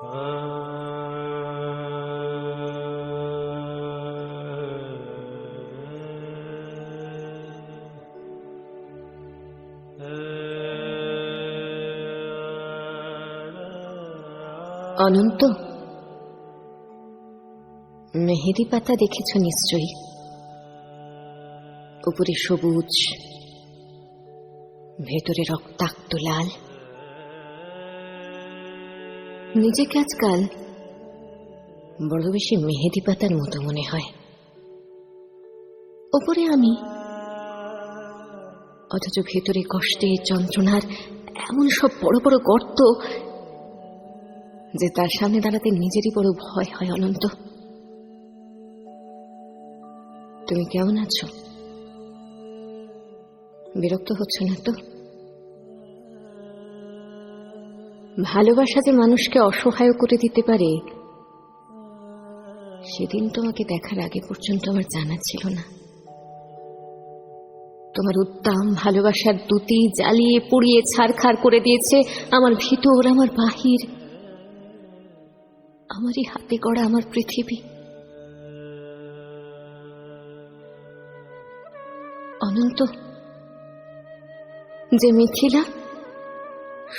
অনন্ত, মেহেদি পাতা দেখেছ নিশ্চয়ই। উপরে সবুজ, ভেতরে রক্তাক্ত লাল। নিজেকে আজকাল বড় বেশি মেহেদি পাতার মতো মনে হয়। উপরে আমি, অথচ ভেতরে কষ্টে যন্ত্রণার এমন সব বড় বড় গর্ত যে তার সামনে দাঁড়াতে নিজেরই বড় ভয় হয়। অনন্ত, তুমি কেমন আছো? বিরক্ত হচ্ছ না তো? ভালোবাসা যে মানুষকে অসহায় করে দিতে পারে সেদিন তোমাকে দেখার আগে পর্যন্ত আমার জানা ছিল না। তোমার উদ্দাম ভালোবাসার দ্যুতি জ্বালিয়ে পুড়িয়ে ছারখার করে দিয়েছে আমার ভিতর, আমার বাহির, আমারই হাতে গড়া আমার পৃথিবী। অনন্ত, যে মিথিলা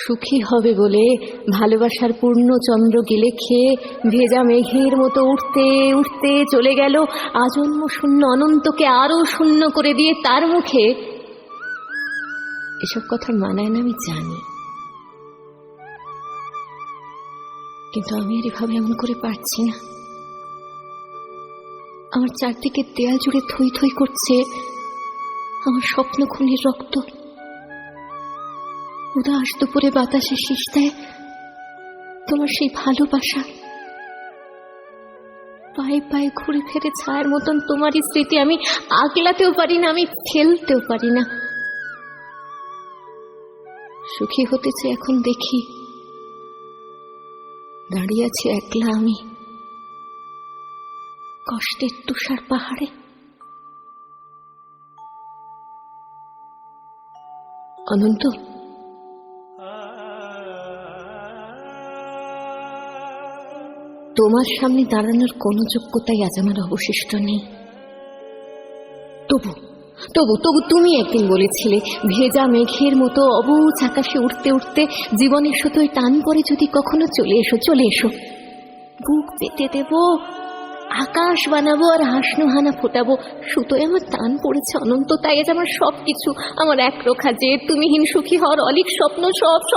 সুখী হবে বলে ভালোবাসার পূর্ণ চন্দ্র গিলে খেয়ে ভেজা মেঘের মতো উঠতে উঠতে চলে গেল আজন্ম শূন্য অনন্তকে আরো শূন্য করে দিয়ে তার মুখে এসব কথা মানায় না, আমি জানি। কিন্তু আমি আর এভাবে এমন করে পারছি না। আমার চারদিকে দেয়াল জুড়ে থই থই করছে আমার স্বপ্ন খুনির রক্ত। উদাস দুপুরে বাতাসে শীষ দেয় তোমার সেই ভালোবাসা। পায়ে পায়ে ঘুরে ফেরে ছায়ার মতন তোমারই স্মৃতি আমি আগলাতেও পারি না, আমি ফেলতেও পারি না। সুখী হতেছে এখন দেখি দাঁড়িয়ে আছি একলা আমি কষ্টের তুষার পাহাড়ে। অনন্ত, তোমার সামনে দাঁড়ানোর কোনো যোগ্যতাই আজ আমার অবশিষ্ট নেই। তবু তবু তবু তুমি একদিন বলেছিলে ভেজা মেঘের মতো অবুঝ আকাশে উঠতে উঠতে জীবনের সুতোয় টান পরে যদি কখনো চলে এসো, চলে এসো। বুক পেতে দেব, আকাশ বানাবো আর হাসনো হানা ফোটাবো। সুতোয় আমার টান পড়েছে অনন্ত, তাই আজ আমার সবকিছু, আমার একরোখা যে তুমিহীন সুখী হওয়ার অলিক স্বপ্ন সব সব